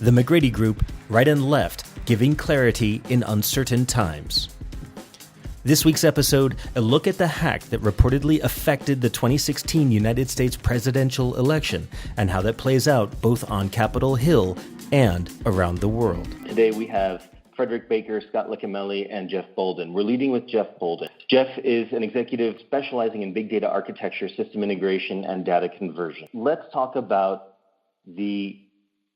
The McGrady Group, right and left, giving clarity in uncertain times. This week's episode, a look at the hack that reportedly affected the 2016 United States presidential election and how that plays out both on Capitol Hill and around the world. Today we have Frederick Baker, Scott Liccamelli, and Jeff Bolden. We're leading with Jeff Bolden. Jeff is an executive specializing in big data architecture, system integration, and data conversion. Let's talk about the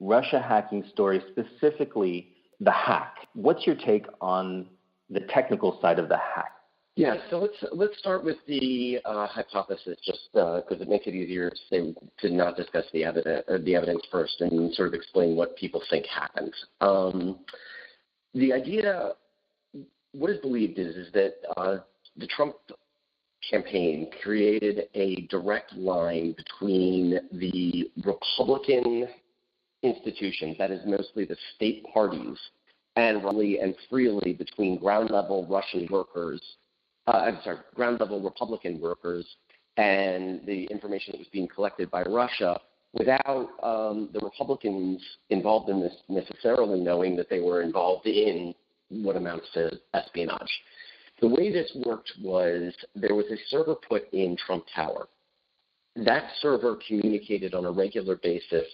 Russia hacking story, specifically the hack. What's your take on the technical side of the hack? Yeah, so let's start with the hypothesis, just because it makes it easier to not discuss the evidence first and sort of explain what people think happened. The idea, what is believed is that the Trump campaign created a direct line between the Republican institutions, that is mostly the state parties, and freely between ground-level ground-level Republican workers and the information that was being collected by Russia without the Republicans involved in this necessarily knowing that they were involved in what amounts to espionage. The way this worked was there was a server put in Trump Tower. That server communicated on a regular basis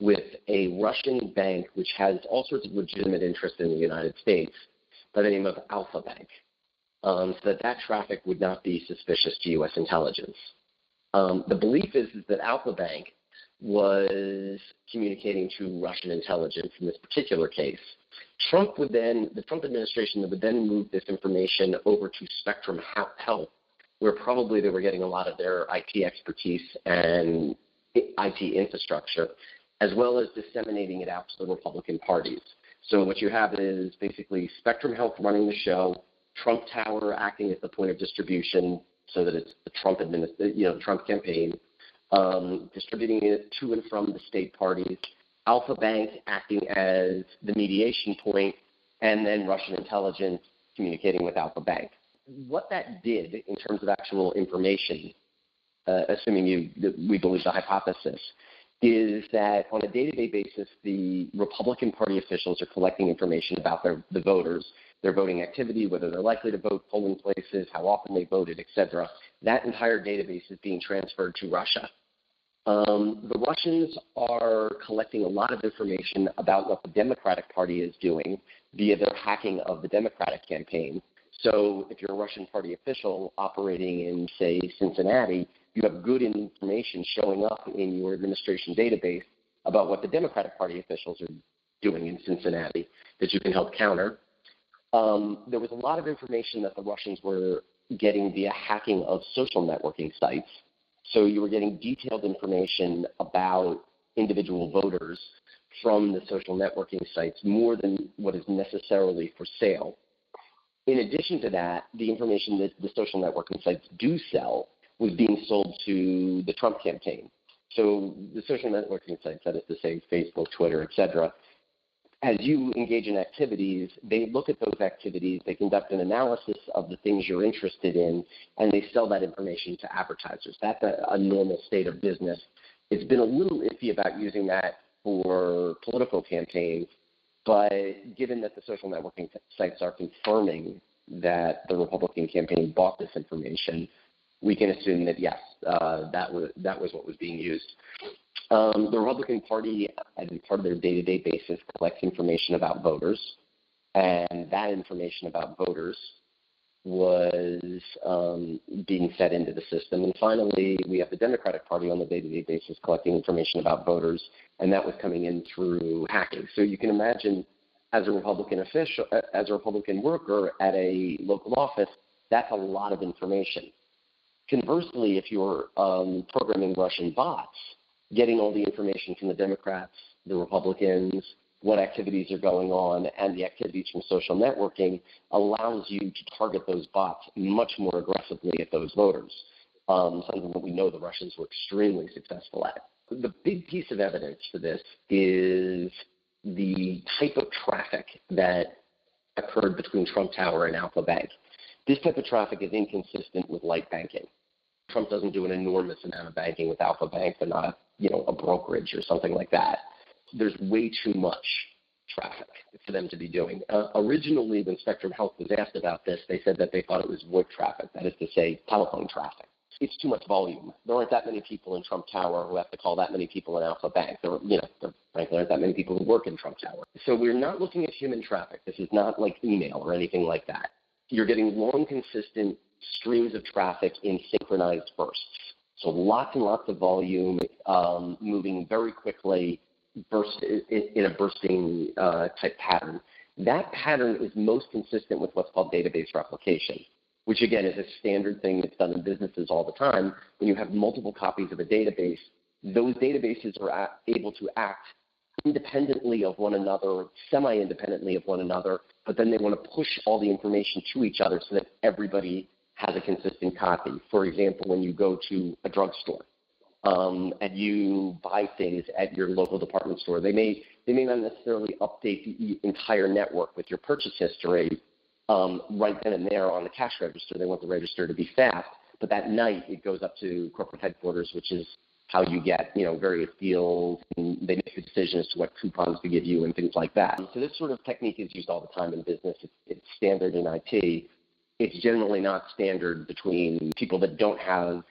with a Russian bank which has all sorts of legitimate interest in the United States by the name of Alpha Bank, so that traffic would not be suspicious to U.S. intelligence. The belief is that Alpha Bank was communicating to Russian intelligence in this particular case. The Trump administration would then move this information over to Spectrum Health, where probably they were getting a lot of their IT expertise and IT infrastructure, as well as disseminating it out to the Republican parties. So what you have is basically Spectrum Health running the show, Trump Tower acting as the point of distribution so that it's the Trump campaign, distributing it to and from the state parties, Alpha Bank acting as the mediation point, and then Russian intelligence communicating with Alpha Bank. What that did in terms of actual information, assuming we believe the hypothesis, is that on a day-to-day basis, the Republican Party officials are collecting information about the voters, their voting activity, whether they're likely to vote, polling places, how often they voted, etc. That entire database is being transferred to Russia. The Russians are collecting a lot of information about what the Democratic Party is doing via their hacking of the Democratic campaign. So if you're a Russian party official operating in, say, Cincinnati, you have good information showing up in your administration database about what the Democratic Party officials are doing in Cincinnati that you can help counter. There was a lot of information that the Russians were getting via hacking of social networking sites. So you were getting detailed information about individual voters from the social networking sites more than what is necessarily for sale. In addition to that, the information that the social networking sites do sell was being sold to the Trump campaign. So the social networking sites, that is to say Facebook, Twitter, etc., as you engage in activities, they look at those activities, they conduct an analysis of the things you're interested in, and they sell that information to advertisers. That's a normal state of business. It's been a little iffy about using that for political campaigns, but given that the social networking sites are confirming that the Republican campaign bought this information, we can assume that, yes, that was what was being used. The Republican Party, as part of their day-to-day basis, collects information about voters, and that information about voters was being fed into the system. And finally, we have the Democratic Party on the day-to-day basis collecting information about voters, and that was coming in through hacking. So you can imagine, as a Republican official, as a Republican worker at a local office, that's a lot of information. Conversely, if you're programming Russian bots, getting all the information from the Democrats, the Republicans, what activities are going on, and the activities from social networking allows you to target those bots much more aggressively at those voters, something that we know the Russians were extremely successful at. The big piece of evidence for this is the type of traffic that occurred between Trump Tower and Alpha Bank. This type of traffic is inconsistent with light banking. Trump doesn't do an enormous amount of banking with Alpha Bank. They're not a brokerage or something like that. there's way too much traffic for them to be doing. Originally, when Spectrum Health was asked about this, they said that they thought it was VoIP traffic, that is to say, telephone traffic. It's too much volume. There aren't that many people in Trump Tower who have to call that many people in Alpha Bank. There frankly aren't that many people who work in Trump Tower. So we're not looking at human traffic. This is not like email or anything like that. You're getting long, consistent streams of traffic in synchronized bursts. So lots and lots of volume, moving very quickly, in a bursting type pattern. That pattern is most consistent with what's called database replication, which again is a standard thing that's done in businesses all the time. When you have multiple copies of a database, those databases are able to act independently of one another, semi-independently of one another, but then they want to push all the information to each other so that everybody has a consistent copy. For example, when you go to a drugstore and you buy things at your local department store, they may not necessarily update the entire network with your purchase history right then and there on the cash register. They want the register to be fast, but that night it goes up to corporate headquarters, which is how you get various deals, and they make the decision as to what coupons to give you and things like that. So this sort of technique is used all the time in business. It's standard in IT. It's generally not standard between people that don't have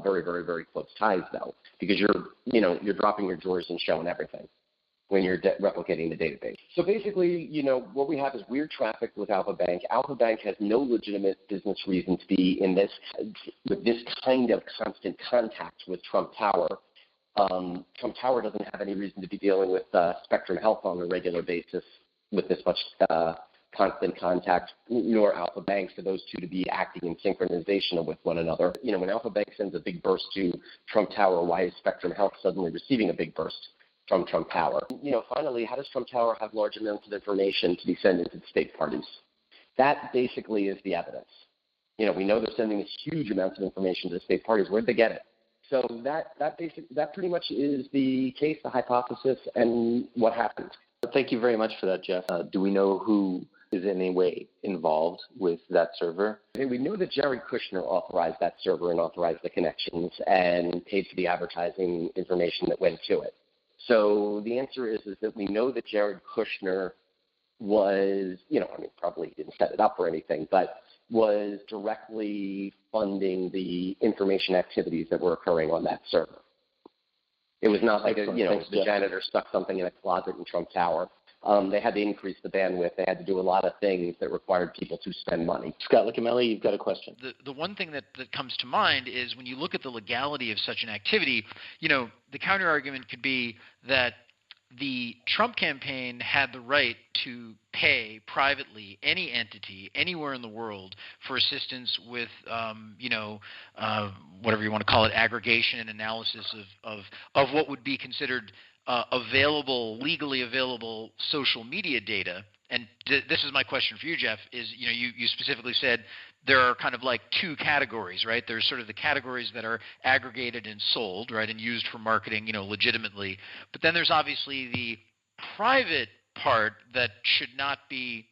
very, very, very close ties, though, because you're dropping your drawers and showing everything when you're replicating the database. So basically, what we have is weird traffic with Alpha Bank. Alpha Bank has no legitimate business reason to be with this kind of constant contact with Trump Tower. Trump Tower doesn't have any reason to be dealing with Spectrum Health on a regular basis with this much constant contact, nor Alpha Bank, for those two to be acting in synchronization with one another. When Alpha Bank sends a big burst to Trump Tower, why is Spectrum Health suddenly receiving a big burst from Trump Tower? Finally, how does Trump Tower have large amounts of information to be sent into the state parties? That basically is the evidence. We know they're sending huge amounts of information to the state parties. Where'd they get it? So that pretty much is the case, the hypothesis, and what happened. Thank you very much for that, Jeff. Do we know who is in any way involved with that server? And we know that Jared Kushner authorized that server and authorized the connections and paid for the advertising information that went to it. So the answer is that we know that Jared Kushner was, probably didn't set it up or anything, but was directly funding the information activities that were occurring on that server. It was not like the janitor stuck something in a closet in Trump Tower. They had to increase the bandwidth. They had to do a lot of things that required people to spend money. Scott Liccamelli, you've got a question. The one thing that comes to mind is when you look at the legality of such an activity, the counterargument could be that the Trump campaign had the right to pay privately any entity anywhere in the world for assistance with, whatever you want to call it, aggregation and analysis of what would be considered legally available social media data. And this is my question for you, Jeff, is, you specifically said there are kind of like two categories, right? There's sort of the categories that are aggregated and sold, right, and used for marketing, legitimately. But then there's obviously the private part that should not be,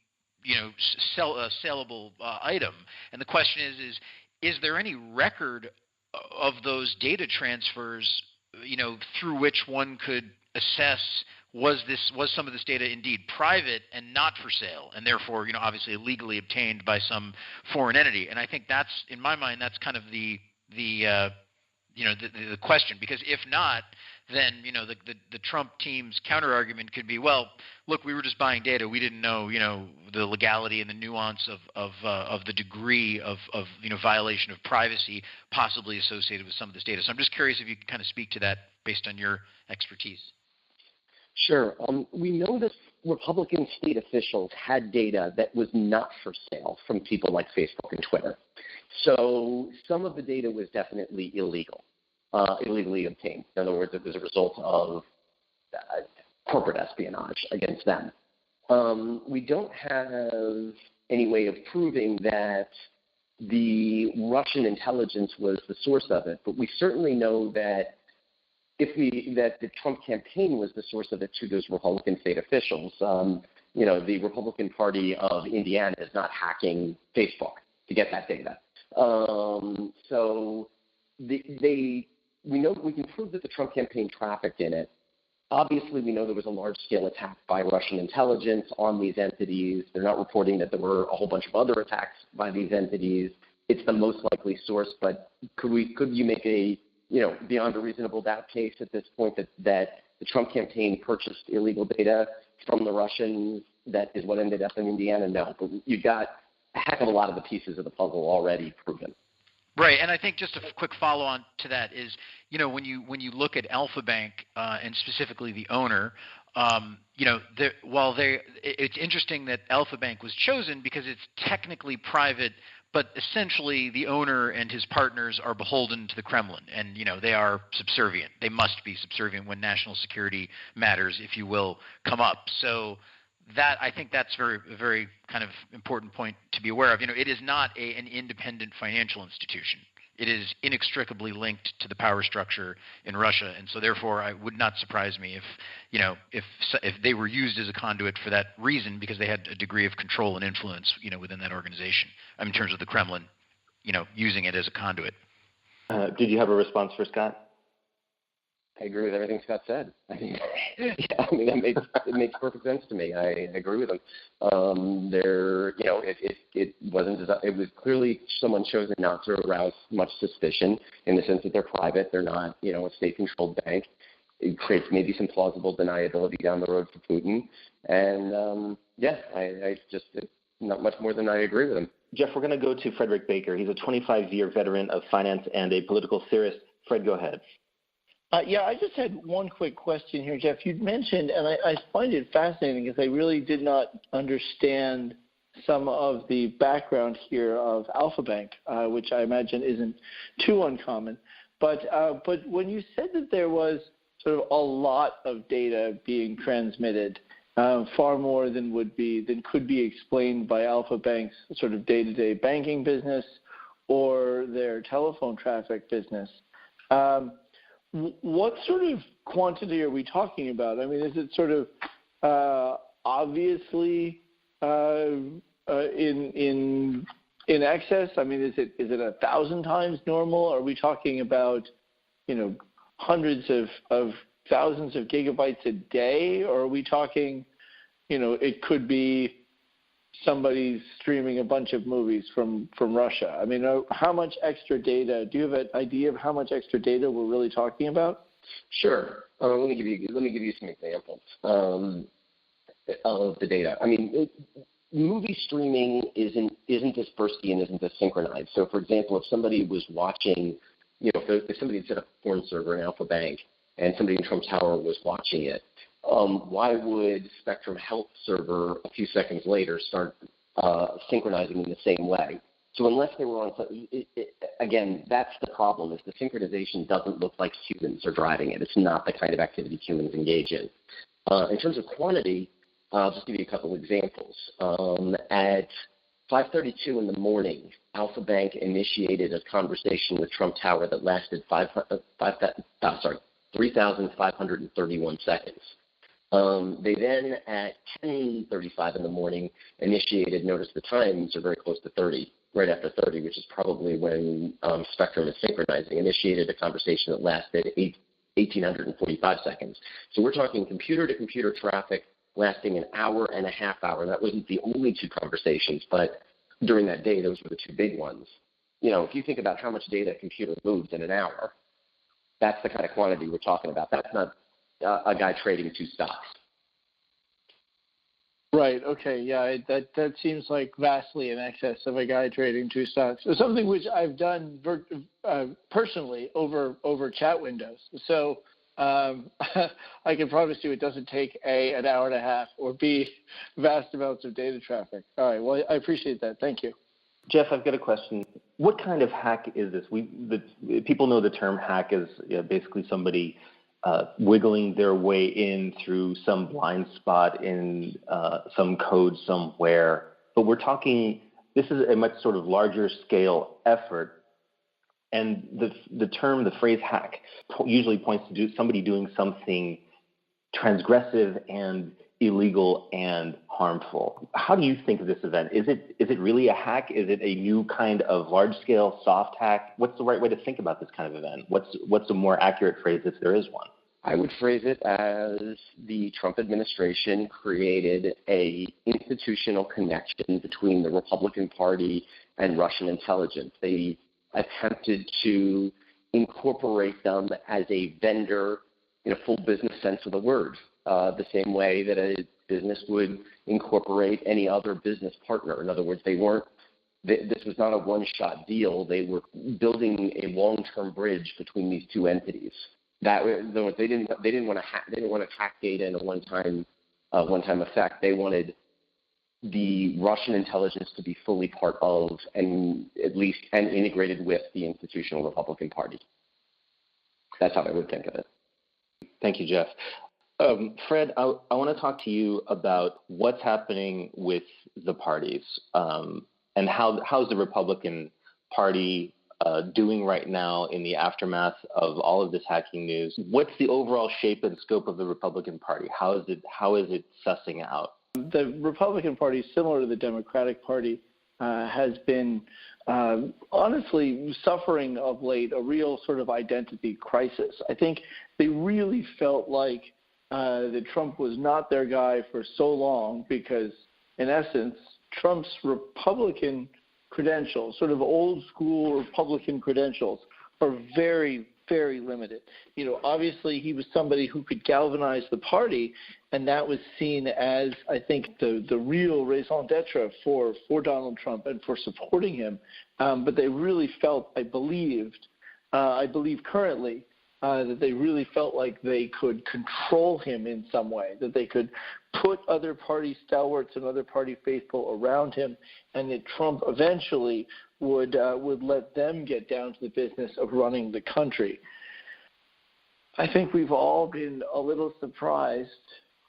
sellable item. And the question is there any record of those data transfers, through which one could assess was some of this data indeed private and not for sale, and therefore, obviously illegally obtained by some foreign entity? And I think that's, in my mind, that's kind of the question, because if not, then the Trump team's counter argument could be, well, look, we were just buying data. We didn't know the legality and the nuance of the degree of violation of privacy possibly associated with some of this data. So I'm just curious if you could kind of speak to that based on your expertise. Sure. We know that Republican state officials had data that was not for sale from people like Facebook and Twitter. So some of the data was definitely illegally obtained. In other words, it was a result of corporate espionage against them. We don't have any way of proving that the Russian intelligence was the source of it, but we certainly know that that the Trump campaign was the source of it to those Republican state officials. The Republican Party of Indiana is not hacking Facebook to get that data. So we know we can prove that the Trump campaign trafficked in it. Obviously, we know there was a large-scale attack by Russian intelligence on these entities. They're not reporting that there were a whole bunch of other attacks by these entities. It's the most likely source, but could you make a, beyond a reasonable doubt case at this point that the Trump campaign purchased illegal data from the Russians? That is what ended up in Indiana? No, but you've got a heck of a lot of the pieces of the puzzle already proven. Right, and I think just a quick follow-on to that is, when you look at Alpha Bank and specifically the owner, it's interesting that Alpha Bank was chosen because it's technically private, but essentially the owner and his partners are beholden to the Kremlin, and they are subservient. They must be subservient when national security matters, if you will, come up. So I think that's a very kind of important point to be aware of. It is not an independent financial institution. It is inextricably linked to the power structure in Russia, and so therefore, it would not surprise me if they were used as a conduit for that reason, because they had a degree of control and influence, within that organization. In terms of the Kremlin, using it as a conduit. Did you have a response for Scott? I agree with everything Scott said. It makes perfect sense to me. I agree with him. It was clearly someone chosen not to arouse much suspicion in the sense that they're private. They're not, a state-controlled bank. It creates maybe some plausible deniability down the road for Putin. And not much more than I agree with him. Jeff, we're going to go to Frederick Baker. He's a 25-year veteran of finance and a political theorist. Fred, go ahead. I just had one quick question here, Jeff. You'd mentioned, and I find it fascinating because I really did not understand some of the background here of Alpha Bank, which I imagine isn't too uncommon. But when you said that there was sort of a lot of data being transmitted, far more than could be explained by Alpha Bank's sort of day-to-day banking business or their telephone traffic business. What sort of quantity are we talking about? I mean, is it sort of obviously in excess? I mean, is it 1,000 times normal? Are we talking about hundreds of thousands of gigabytes a day, or are we talking it could be somebody's streaming a bunch of movies from Russia? I mean, how much extra data? Do you have an idea of how much extra data we're really talking about? Sure. Let me give you some examples of the data. I mean, movie streaming isn't as bursty and isn't as synchronized. So, for example, if somebody was watching, if somebody had set up a porn server in Alpha Bank and somebody in Trump Tower was watching it, why would Spectrum Health server a few seconds later start synchronizing in the same way? So unless they were on, again, that's the problem, is the synchronization doesn't look like humans are driving it. It's not the kind of activity humans engage in. In terms of quantity, I'll just give you a couple examples. At 5:32 in the morning, Alpha Bank initiated a conversation with Trump Tower that lasted 3,531 seconds. They then, at 10:35 in the morning, initiated, notice the times are very close to 30, right after 30, which is probably when Spectrum is synchronizing, initiated a conversation that lasted 1,845 seconds. So we're talking computer-to-computer traffic lasting an hour and a half hour. That wasn't the only two conversations, but during that day, those were the two big ones. If you think about how much data a computer moves in an hour, that's the kind of quantity we're talking about. That's not a guy trading two stocks. Right. Okay. Yeah. That seems like vastly in excess of a guy trading two stocks. So something which I've done personally over chat windows. So I can promise you it doesn't take A, an hour and a half, or B, vast amounts of data traffic. All right. Well, I appreciate that. Thank you. Jeff, I've got a question. What kind of hack is this? People know the term hack is basically somebody wiggling their way in through some blind spot in some code somewhere. But we're talking, this is a much sort of larger scale effort. And the phrase hack usually points to somebody doing something transgressive and illegal and harmful. How do you think of this event? Is it really a hack? Is it a new kind of large-scale soft hack? What's the right way to think about this kind of event? What's a more accurate phrase if there is one? I would phrase it as the Trump administration created a institutional connection between the Republican Party and Russian intelligence. They attempted to incorporate them as a vendor in a full business sense of the word, the same way that a business would incorporate any other business partner. In other words, this was not a one-shot deal. They were building a long-term bridge between these two entities. They didn't want to hack data in a one-time effect. They wanted the Russian intelligence to be fully part of and integrated with the institutional Republican Party. That's how I would think of it. Thank you, Jeff. Fred, I want to talk to you about what's happening with the parties and how's the Republican Party doing right now in the aftermath of all of this hacking news. What's the overall shape and scope of the Republican Party? How is it sussing out? The Republican Party, similar to the Democratic Party, has been honestly suffering of late a real sort of identity crisis. I think they really felt like that Trump was not their guy for so long because, in essence, Trump's Republican credentials, sort of old school Republican credentials, are very, very limited. Obviously he was somebody who could galvanize the party, and that was seen as, I think, the real raison d'etre for Donald Trump and for supporting him. But they really felt, I believe currently, that they really felt like they could control him in some way, that they could put other party stalwarts and other party faithful around him, and that Trump eventually would let them get down to the business of running the country. I think we've all been a little surprised,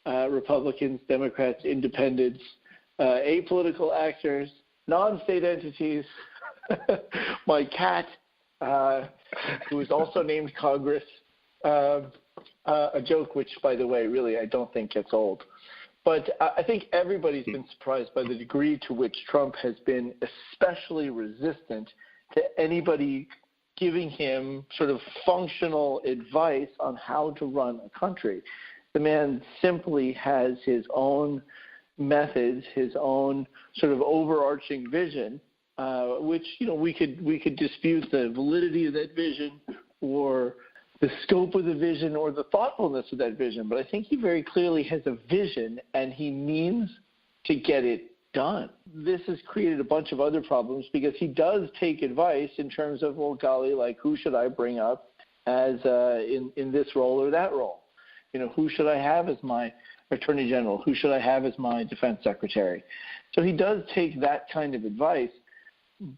Republicans, Democrats, independents, apolitical actors, non-state entities, my cat, who is also named Congress, a joke which, by the way, really I don't think gets old. But I think everybody's been surprised by the degree to which Trump has been especially resistant to anybody giving him sort of functional advice on how to run a country. The man simply has his own methods, his own sort of overarching vision, which we could dispute the validity of that vision or the scope of the vision or the thoughtfulness of that vision. But I think he very clearly has a vision, and he means to get it done. This has created a bunch of other problems because he does take advice in terms of, well, golly, like who should I bring up as in this role or that role? Who should I have as my attorney general? Who should I have as my defense secretary? So he does take that kind of advice.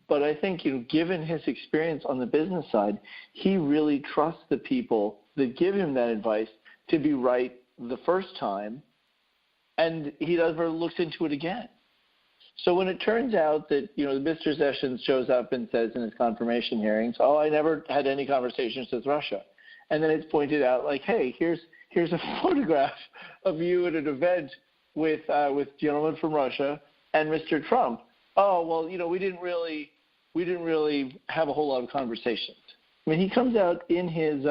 But I think, given his experience on the business side, he really trusts the people that give him that advice to be right the first time, and he never looks into it again. So when it turns out that, Mr. Sessions shows up and says in his confirmation hearings, oh, I never had any conversations with Russia, and then it's pointed out like, hey, here's a photograph of you at an event with gentlemen from Russia and Mr. Trump. Oh, well, we didn't really have a whole lot of conversations. I mean, he comes out in his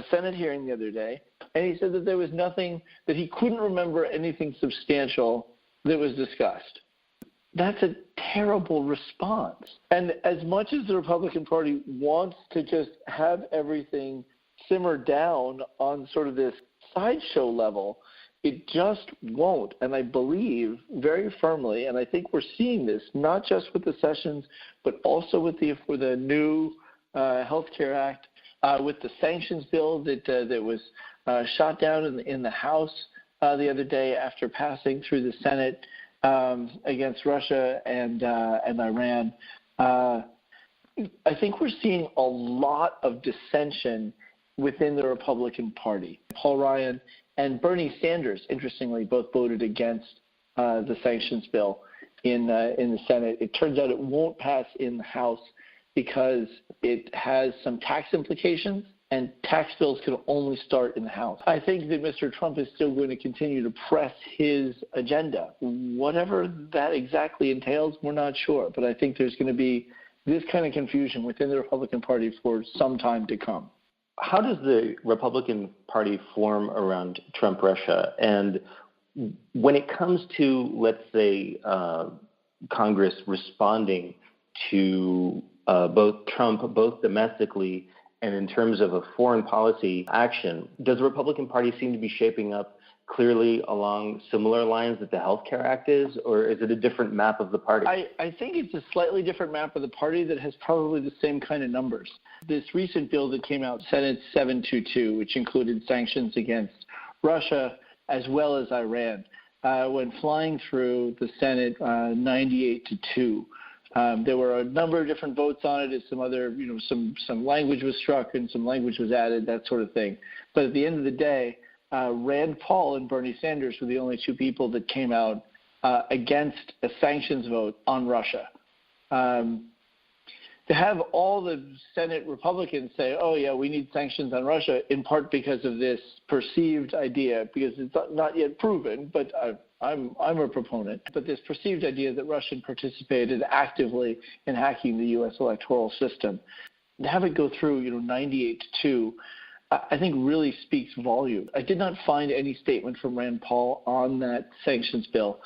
Senate hearing the other day, and he said that there was nothing, that he couldn't remember anything substantial that was discussed. That's a terrible response. And as much as the Republican Party wants to just have everything simmer down on sort of this sideshow level, it just won't. And I believe very firmly, and I think we're seeing this not just with the Sessions, but also with the new Health Care Act, with the sanctions bill that was shot down in the House the other day after passing through the Senate against Russia and Iran. I think we're seeing a lot of dissension within the Republican Party. Paul Ryan and Bernie Sanders, interestingly, both voted against the sanctions bill in the Senate. It turns out it won't pass in the House because it has some tax implications, and tax bills can only start in the House. I think that Mr. Trump is still going to continue to press his agenda. Whatever that exactly entails, we're not sure. But I think there's going to be this kind of confusion within the Republican Party for some time to come. How does the Republican Party form around Trump Russia? And when it comes to, let's say, Congress responding to both Trump, both domestically and in terms of a foreign policy action, does the Republican Party seem to be shaping up clearly along similar lines that the Health Care Act is, or is it a different map of the party? I think it's a slightly different map of the party that has probably the same kind of numbers. This recent bill that came out, Senate 722, which included sanctions against Russia as well as Iran, went flying through the Senate 98-2. There were a number of different votes on it. As some other, some language was struck and some language was added, that sort of thing. But at the end of the day, Rand Paul and Bernie Sanders were the only two people that came out against a sanctions vote on Russia. To have all the Senate Republicans say, oh, yeah, we need sanctions on Russia, in part because of this perceived idea, because it's not yet proven, but I'm a proponent, but this perceived idea that Russia participated actively in hacking the U.S. electoral system. To have it go through, 98-2, I think really speaks volume. I did not find any statement from Rand Paul on that sanctions bill.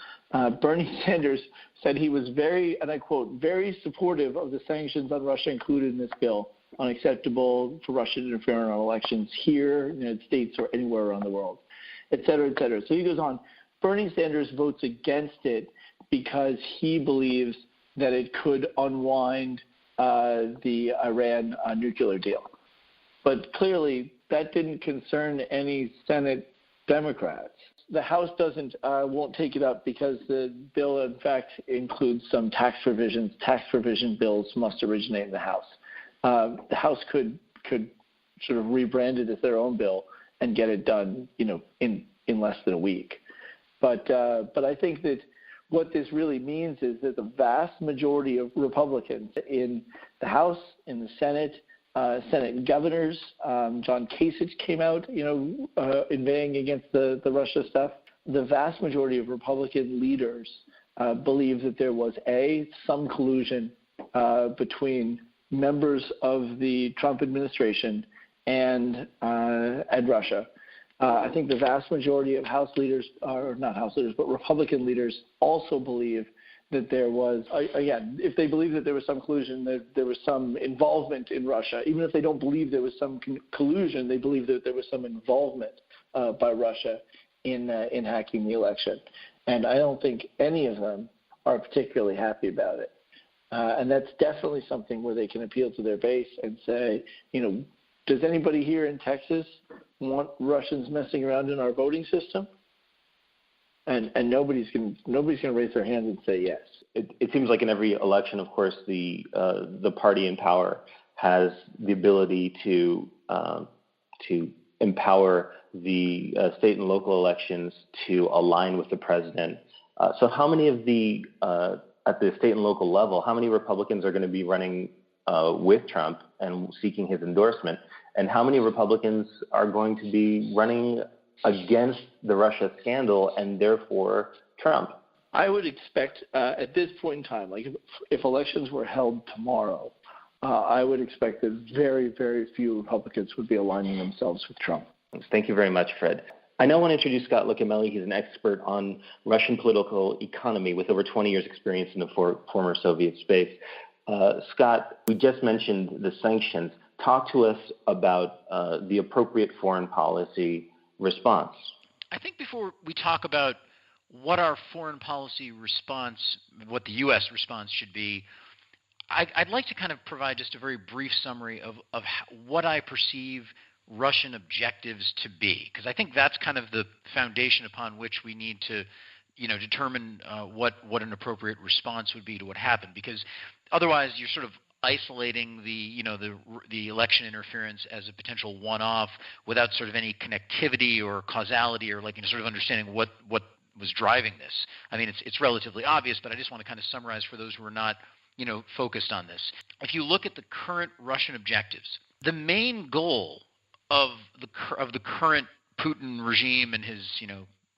Bernie Sanders said he was very, and I quote, very supportive of the sanctions on Russia included in this bill, unacceptable for Russia to interfere in our elections here in the United States or anywhere around the world, et cetera, et cetera. So he goes on. Bernie Sanders votes against it because he believes that it could unwind the Iran nuclear deal. But clearly, that didn't concern any Senate Democrats. The House won't take it up because the bill, in fact, includes some tax provisions. Tax provision bills must originate in the House. The House could sort of rebrand it as their own bill and get it done, in less than a week. But I think that what this really means is that the vast majority of Republicans in the House, in the Senate governors, John Kasich came out, inveighing against the Russia stuff. The vast majority of Republican leaders believe that there was some collusion between members of the Trump administration and Russia. I think the vast majority of House leaders, or not House leaders, but Republican leaders also believe that there was, again, if they believe that there was some collusion, that there was some involvement in Russia, even if they don't believe there was some collusion, they believe that there was some involvement by Russia in hacking the election. And I don't think any of them are particularly happy about it. And that's definitely something where they can appeal to their base and say, does anybody here in Texas want Russians messing around in our voting system? And nobody's going to raise their hand and say yes. It seems like in every election, of course, the party in power has the ability to empower the state and local elections to align with the president. So how many of the at the state and local level, how many Republicans are going to be running with Trump and seeking his endorsement, and how many Republicans are going to be running against the Russia scandal and therefore Trump? I would expect at this point in time, like if elections were held tomorrow, I would expect that very, very few Republicans would be aligning themselves with Trump. Thank you very much, Fred. I now want to introduce Scott Lucamelli. He's an expert on Russian political economy with over 20 years' experience in the former Soviet space. Scott, we just mentioned the sanctions. Talk to us about the appropriate foreign policy response. I think before we talk about what our foreign policy response, what the U.S. response should be, I'd like to kind of provide just a very brief summary of what I perceive Russian objectives to be, because I think that's kind of the foundation upon which we need to, determine what an appropriate response would be to what happened, because otherwise you're sort of isolating the election interference as a potential one-off without sort of any connectivity or causality or sort of understanding what was driving this. I mean, it's relatively obvious, but I just want to kind of summarize for those who are not focused on this. If you look at the current Russian objectives, the main goal of the current Putin regime and his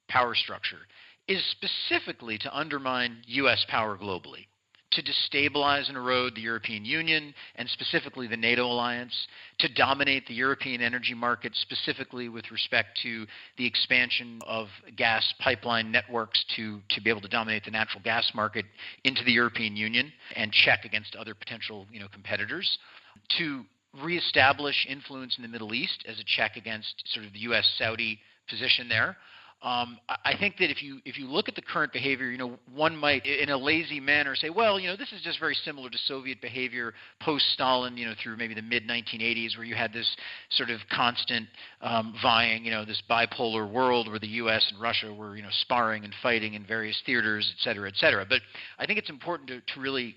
power structure is specifically to undermine U.S. power globally, to destabilize and erode the European Union and specifically the NATO alliance, to dominate the European energy market, specifically with respect to the expansion of gas pipeline networks to be able to dominate the natural gas market into the European Union and check against other potential competitors, to reestablish influence in the Middle East as a check against sort of the U.S.-Saudi position there. I think that if you look at the current behavior, one might, in a lazy manner, say, well, this is just very similar to Soviet behavior post-Stalin, through maybe the mid-1980s, where you had this sort of constant vying, this bipolar world where the U.S. and Russia were, sparring and fighting in various theaters, et cetera, et cetera. But I think it's important to really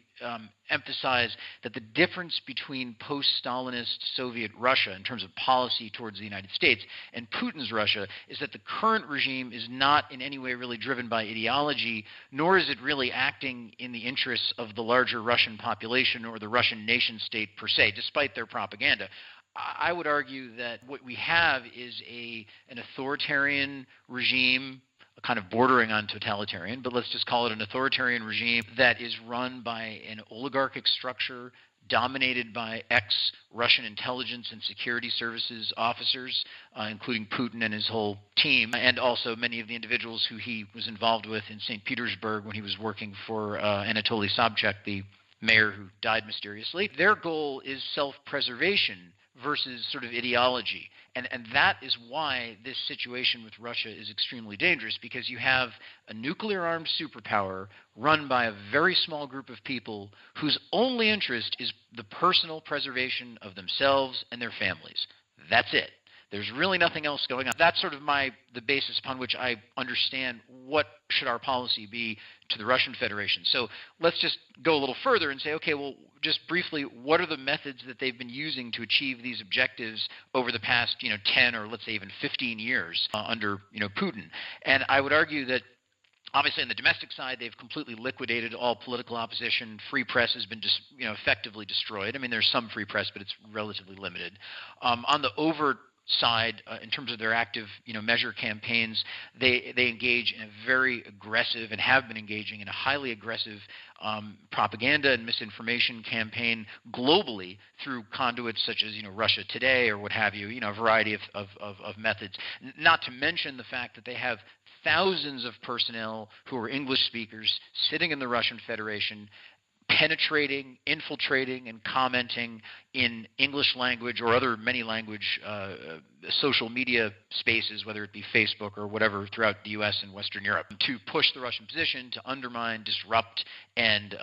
emphasize that the difference between post-Stalinist Soviet Russia in terms of policy towards the United States and Putin's Russia is that the current regime is not in any way really driven by ideology, nor is it really acting in the interests of the larger Russian population or the Russian nation state per se, despite their propaganda. I would argue that what we have is an authoritarian regime, kind of bordering on totalitarian, but let's just call it an authoritarian regime that is run by an oligarchic structure dominated by ex-Russian intelligence and security services officers, including Putin and his whole team, and also many of the individuals who he was involved with in St. Petersburg when he was working for Anatoly Sobchak, the mayor who died mysteriously. Their goal is self-preservation versus sort of ideology. And that is why this situation with Russia is extremely dangerous, because you have a nuclear-armed superpower run by a very small group of people whose only interest is the personal preservation of themselves and their families. That's it. There's really nothing else going on. That's sort of the basis upon which I understand what should our policy be to the Russian Federation. So let's just go a little further and say, okay, well, just briefly, what are the methods that they've been using to achieve these objectives over the past, 10 or let's say even 15 years under, Putin? And I would argue that obviously, on the domestic side, they've completely liquidated all political opposition. Free press has been effectively destroyed. I mean, there's some free press, but it's relatively limited. On the overt side, in terms of their active, measure campaigns, they engage in a very aggressive and have been engaging in a highly aggressive propaganda and misinformation campaign globally through conduits such as, Russia Today or what have you, a variety of methods. Not to mention the fact that they have thousands of personnel who are English speakers sitting in the Russian Federation, penetrating, infiltrating, and commenting in English language or other many language social media spaces, whether it be Facebook or whatever, throughout the U.S. and Western Europe, to push the Russian position, to undermine, disrupt, and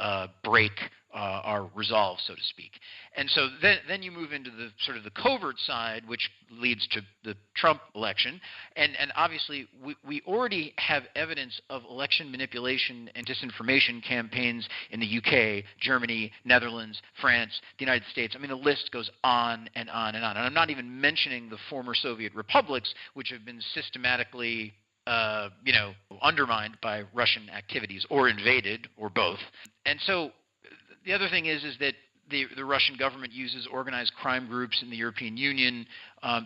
break our resolve, so to speak. And so then you move into the sort of the covert side, which leads to the Trump election. And obviously, we already have evidence of election manipulation and disinformation campaigns in the UK, Germany, Netherlands, France, the United States. I mean, the list goes on and on and on. And I'm not even mentioning the former Soviet republics, which have been systematically undermined by Russian activities or invaded or both. And so the other thing is that the Russian government uses organized crime groups in the European Union.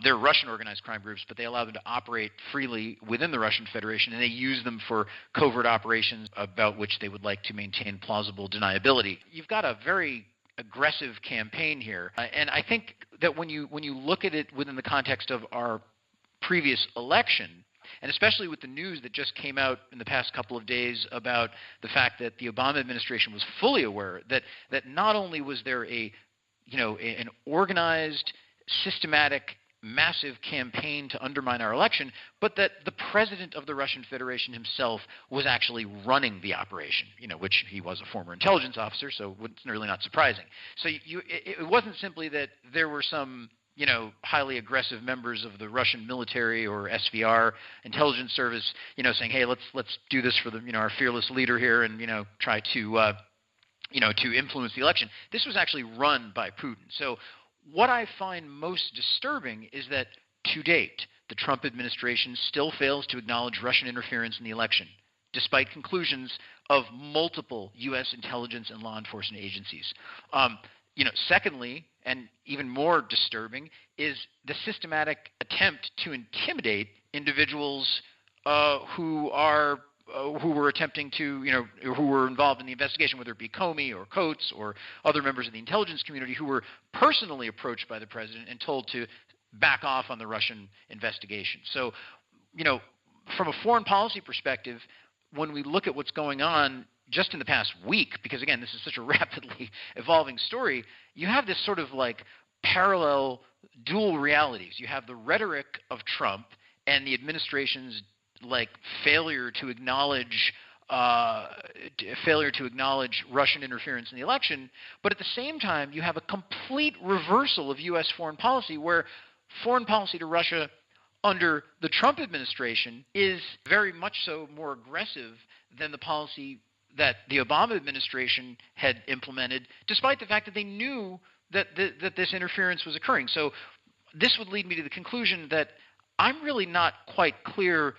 They're Russian organized crime groups, but they allow them to operate freely within the Russian Federation, and they use them for covert operations about which they would like to maintain plausible deniability. You've got a very aggressive campaign here, and I think that when you look at it within the context of our previous election, and especially with the news that just came out in the past couple of days about the fact that the Obama administration was fully aware that not only was there an organized, systematic, massive campaign to undermine our election, but that the president of the Russian Federation himself was actually running the operation, which he was a former intelligence officer, so it's really not surprising. So it wasn't simply that there were some highly aggressive members of the Russian military or SVR intelligence service, saying, hey, let's do this for our fearless leader here and, try to, to influence the election. This was actually run by Putin. So what I find most disturbing is that to date, the Trump administration still fails to acknowledge Russian interference in the election, despite conclusions of multiple U.S. intelligence and law enforcement agencies. Secondly, and even more disturbing, is the systematic attempt to intimidate individuals who are who were attempting to, who were involved in the investigation, whether it be Comey or Coates or other members of the intelligence community who were personally approached by the president and told to back off on the Russian investigation. So, from a foreign policy perspective, when we look at what's going on just in the past week, because again, this is such a rapidly evolving story, you have this sort of like parallel dual realities. You have the rhetoric of Trump and the administration's like failure to acknowledge Russian interference in the election, but at the same time, you have a complete reversal of U.S. foreign policy, where foreign policy to Russia under the Trump administration is very much so more aggressive than the policy that the Obama administration had implemented, despite the fact that they knew that this interference was occurring. So this would lead me to the conclusion that I'm really not quite clear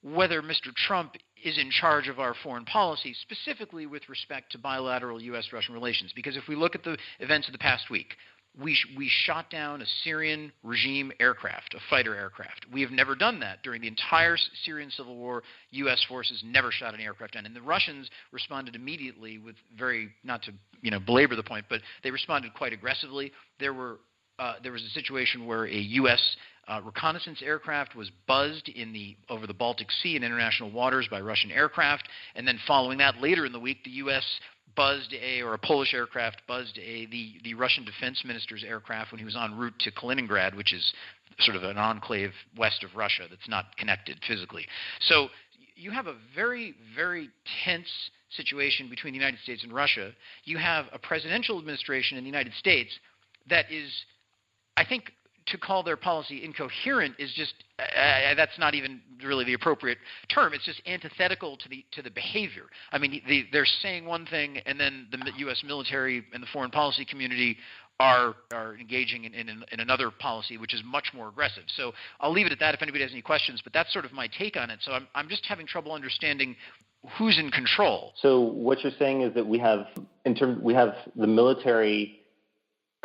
whether Mr. Trump is in charge of our foreign policy, specifically with respect to bilateral U.S.-Russian relations. Because if we look at the events of the past week, we shot down a Syrian regime aircraft, a fighter aircraft. We have never done that. During the entire Syrian civil war, U.S. forces never shot an aircraft down. And the Russians responded immediately with not to belabor the point, but they responded quite aggressively. There was a situation where a U.S. Reconnaissance aircraft was buzzed over the Baltic Sea in international waters by Russian aircraft, and then following that, later in the week, the U.S. a Polish aircraft buzzed the Russian defense minister's aircraft when he was en route to Kaliningrad, which is sort of an enclave west of Russia that's not connected physically. So you have a very, very tense situation between the United States and Russia. You have a presidential administration in the United States that is, I think, to call their policy incoherent is just that's not even really the appropriate term. It's just antithetical to the behavior. I mean, they're saying one thing, and then the U.S. military and the foreign policy community are engaging in another policy, which is much more aggressive. So I'll leave it at that if anybody has any questions, but that's sort of my take on it. So I'm just having trouble understanding who's in control. So what you're saying is that we have the military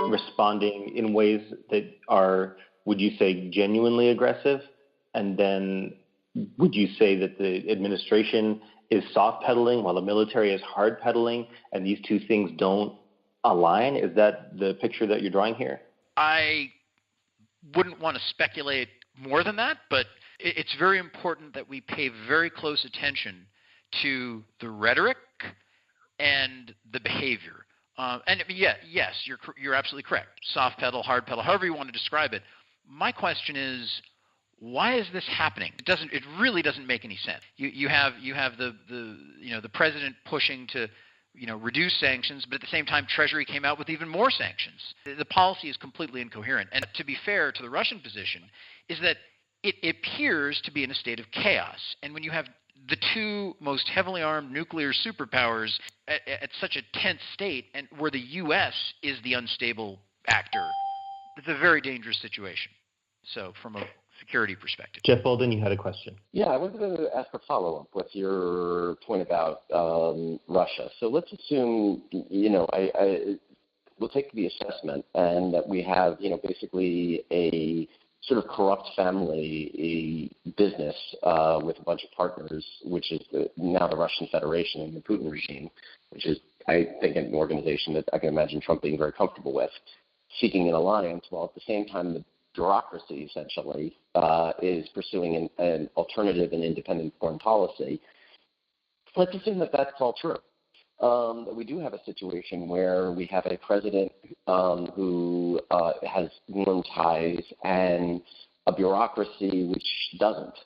responding in ways that are, would you say, genuinely aggressive? And then would you say that the administration is soft pedaling while the military is hard pedaling, and these two things don't align? Is that the picture that you're drawing here? I wouldn't want to speculate more than that, but it's very important that we pay very close attention to the rhetoric and the behavior. Yes, you're absolutely correct. Soft pedal, hard pedal, however you want to describe it. My question is, why is this happening? It really doesn't make any sense. You have the president pushing to reduce sanctions, but at the same time, Treasury came out with even more sanctions. The policy is completely incoherent. And to be fair to the Russian position, is that it appears to be in a state of chaos. And when you have the two most heavily armed nuclear superpowers at such a tense state, and where the U.S. is the unstable actor, it's a very dangerous situation. So from a security perspective. Jeff Bolden, you had a question. Yeah, I wanted to ask a follow-up with your point about Russia. So let's assume, we'll take the assessment and that we have, basically a sort of corrupt family business with a bunch of partners, which is now the Russian Federation and the Putin regime, which is, I think, an organization that I can imagine Trump being very comfortable with, seeking an alliance, while at the same time the bureaucracy essentially is pursuing an alternative and independent foreign policy. Let's assume that that's all true. That we do have a situation where we have a president who has warm ties and a bureaucracy which doesn't.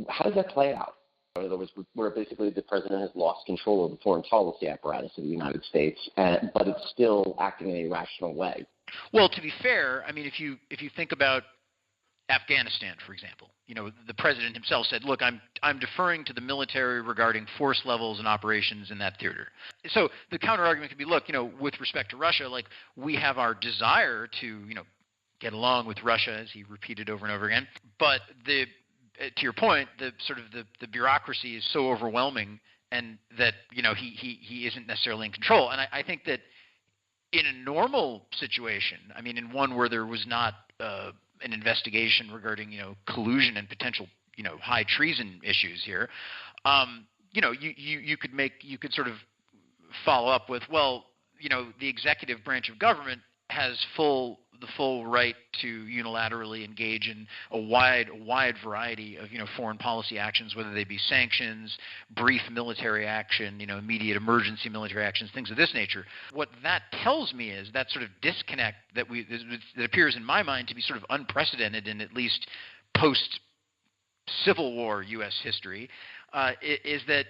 How does that play out? In other words, where basically the president has lost control of the foreign policy apparatus of the United States, but it's still acting in a rational way. Well, to be fair, I mean, if you think about Afghanistan, for example, the president himself said, look, I'm deferring to the military regarding force levels and operations in that theater. So the counter argument could be, look, with respect to Russia, like, we have our desire to, get along with Russia, as he repeated over and over again. But to your point, the bureaucracy is so overwhelming, and that, he isn't necessarily in control. And I think that in a normal situation, I mean, in one where there was not an investigation regarding, collusion and potential, high treason issues here. You could sort of follow up with, well, the executive branch of government has the full right to unilaterally engage in a wide variety of foreign policy actions, whether they be sanctions, brief military action, immediate emergency military actions, things of this nature. What that tells me is that sort of disconnect that appears in my mind to be sort of unprecedented in at least post-Civil War U.S. history, is that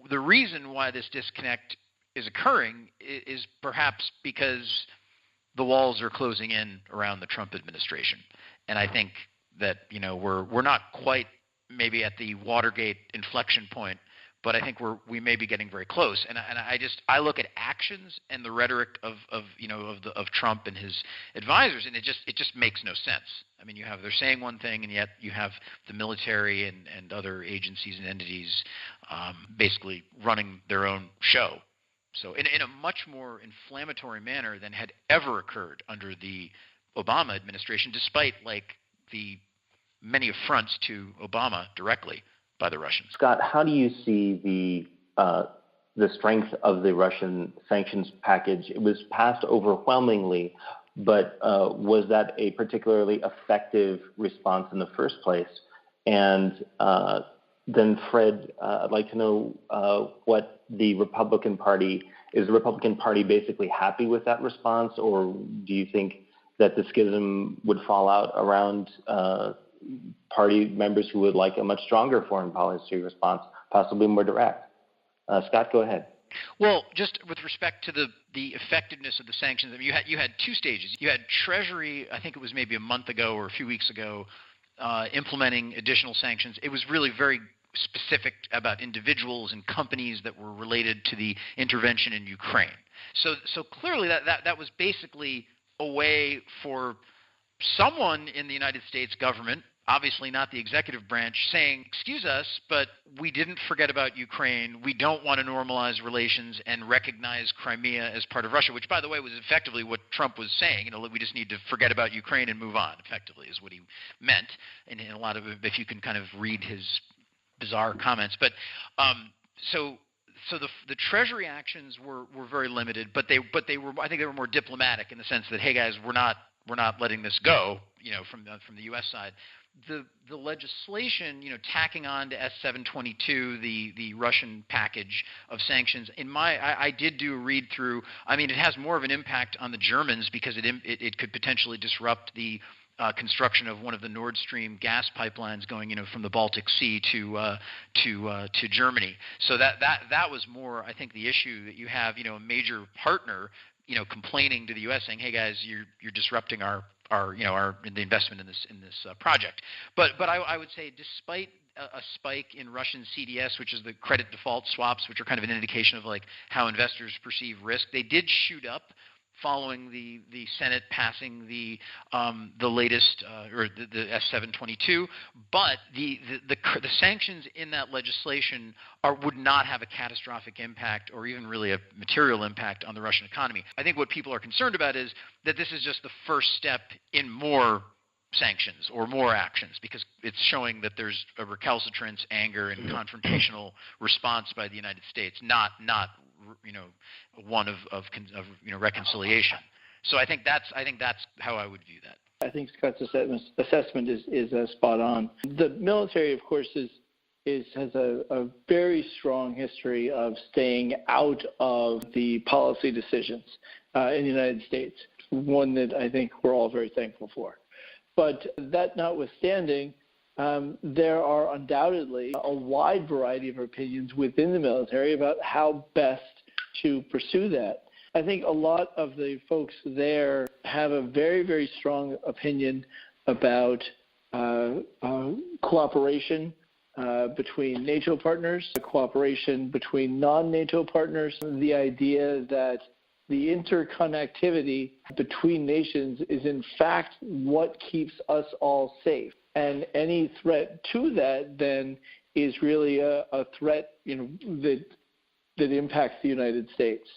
the reason why this disconnect is occurring is perhaps because the walls are closing in around the Trump administration. And I think that, we're not quite maybe at the Watergate inflection point, but I think we may be getting very close. And I look at actions and the rhetoric of Trump and his advisors, and it just makes no sense. I mean, they're saying one thing, and yet you have the military and other agencies and entities basically running their own show. So in a much more inflammatory manner than had ever occurred under the Obama administration, despite the many affronts to Obama directly by the Russians. Scott, how do you see the strength of the Russian sanctions package? It was passed overwhelmingly, but was that a particularly effective response in the first place? And then, Fred, I'd like to know what the Republican Party is. The Republican Party basically happy with that response, or do you think that the schism would fall out around party members who would like a much stronger foreign policy response, possibly more direct? Scott, go ahead. Well, just with respect to the effectiveness of the sanctions, I mean, you had two stages. You had Treasury, I think it was maybe a month ago or a few weeks ago, implementing additional sanctions. It was really very specific about individuals and companies that were related to the intervention in Ukraine. So clearly that was basically a way for someone in the United States government, obviously not the executive branch, saying, excuse us, but we didn't forget about Ukraine. We don't want to normalize relations and recognize Crimea as part of Russia, which, by the way, was effectively what Trump was saying. We just need to forget about Ukraine and move on, effectively, is what he meant. And a lot of it, if you can kind of read his bizarre comments. But so the Treasury actions were very limited, but they were, I think they were more diplomatic in the sense that, hey guys, we're not letting this go, from the U.S. side. The legislation, tacking on to S-722, the Russian package of sanctions, I did do a read through. I mean, it has more of an impact on the Germans because it could potentially disrupt the construction of one of the Nord Stream gas pipelines going, from the Baltic Sea to Germany. So that was more, I think, the issue that you have, a major partner, complaining to the U.S. saying, hey guys, you're disrupting our the investment in this project. But I would say, despite a spike in Russian CDS, which is the credit default swaps, which are kind of an indication of how investors perceive risk, they did shoot up following the Senate passing the latest or the S-722, but the sanctions in that legislation would not have a catastrophic impact or even really a material impact on the Russian economy. I think what people are concerned about is that this is just the first step in more sanctions or more actions, because it's showing that there's a recalcitrance, anger, and confrontational response by the United States, not one of reconciliation. So I think that's how I would view that. I think Scott's assessment is spot on. The military, of course, has a very strong history of staying out of the policy decisions in the United States, one that I think we're all very thankful for. But that notwithstanding, there are undoubtedly a wide variety of opinions within the military about how best to pursue that. I think a lot of the folks there have a very, very strong opinion about cooperation between NATO partners, cooperation between non-NATO partners, the idea that the interconnectivity between nations is in fact what keeps us all safe. And any threat to that then is really a threat, that impacts the United States.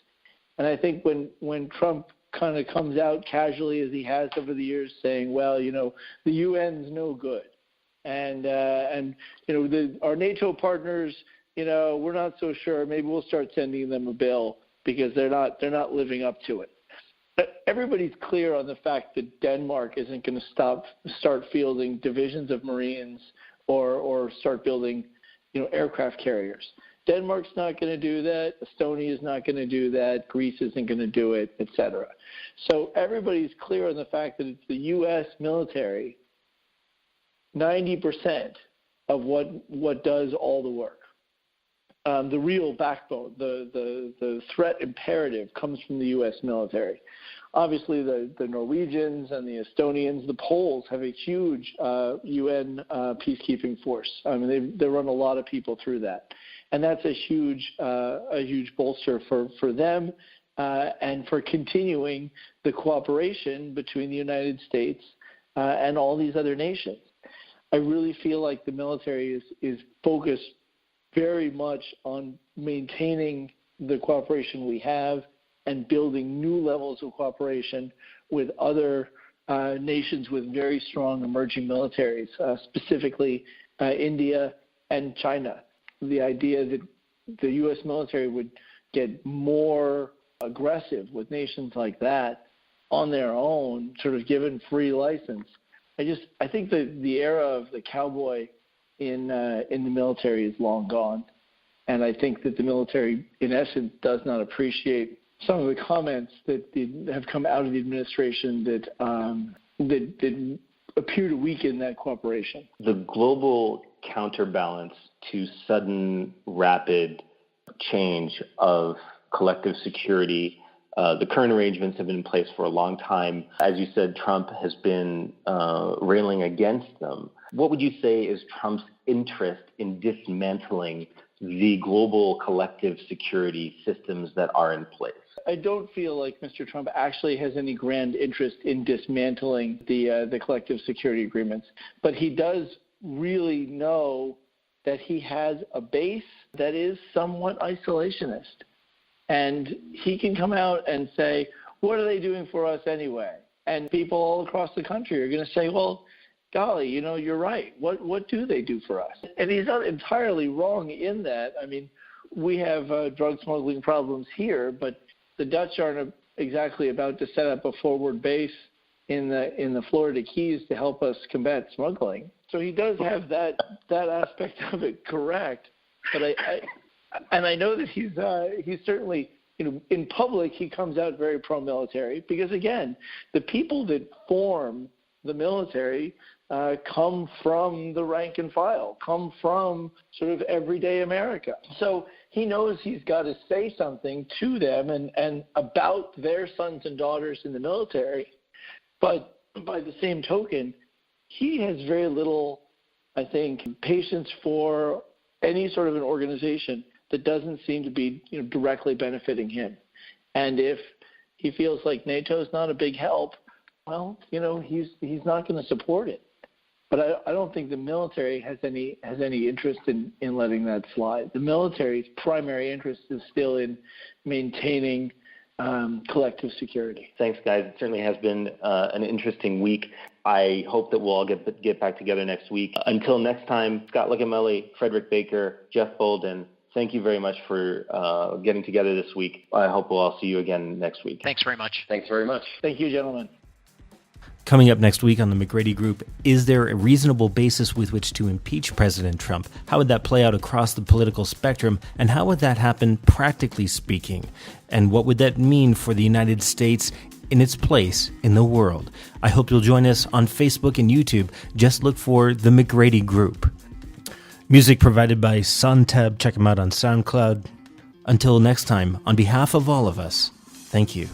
And I think when Trump kind of comes out casually, as he has over the years, saying, well, the UN's no good, And our NATO partners, we're not so sure. Maybe we'll start sending them a bill because they're not living up to it. But everybody's clear on the fact that Denmark isn't going to start fielding divisions of Marines or start building, aircraft carriers. Denmark's not going to do that. Estonia is not going to do that. Greece isn't going to do it, et cetera. So everybody's clear on the fact that it's the U.S. military, 90% of what does all the work. The real backbone, the threat imperative comes from the U.S. military. Obviously, the Norwegians and the Estonians, the Poles have a huge UN peacekeeping force. I mean, they run a lot of people through that, and that's a huge bolster for them and for continuing the cooperation between the United States and all these other nations. I really feel like the military is focused very much on maintaining the cooperation we have and building new levels of cooperation with other nations with very strong emerging militaries, specifically India and China. The idea that the U.S. military would get more aggressive with nations like that on their own, sort of given free license. I think that the era of the cowboy in the military is long gone, and I think that the military, in essence, does not appreciate some of the comments that have come out of the administration that appear to weaken that cooperation. The global counterbalance to sudden, rapid change of collective security. The current arrangements have been in place for a long time. As you said, Trump has been railing against them. What would you say is Trump's interest in dismantling the global collective security systems that are in place? I don't feel like Mr. Trump actually has any grand interest in dismantling the collective security agreements, but he does really know that he has a base that is somewhat isolationist. And he can come out and say, what are they doing for us anyway? And people all across the country are going to say, well, golly, you're right. What do they do for us? And he's not entirely wrong in that. I mean, we have drug smuggling problems here, but the Dutch aren't exactly about to set up a forward base in the Florida Keys to help us combat smuggling. So he does have that aspect of it correct. But I know that he's certainly, in public, he comes out very pro-military because, again, the people that form the military come from the rank and file, come from sort of everyday America. So he knows he's got to say something to them and about their sons and daughters in the military. But by the same token, he has very little, I think, patience for any sort of an organization that doesn't seem to be directly benefiting him. And if he feels like NATO is not a big help, well, he's not going to support it. But I don't think the military has any interest in letting that slide. The military's primary interest is still in maintaining collective security. Thanks, guys. It certainly has been an interesting week. I hope that we'll all get back together next week. Until next time, Scott Liccamelli, Frederick Baker, Jeff Bolden, thank you very much for getting together this week. I hope we'll all see you again next week. Thanks very much. Thanks very much. Thank you, gentlemen. Coming up next week on the McGrady Group, is there a reasonable basis with which to impeach President Trump? How would that play out across the political spectrum? And how would that happen practically speaking? And what would that mean for the United States in its place in the world? I hope you'll join us on Facebook and YouTube. Just look for the McGrady Group. Music provided by Sunteb. Check him out on SoundCloud. Until next time, on behalf of all of us, thank you.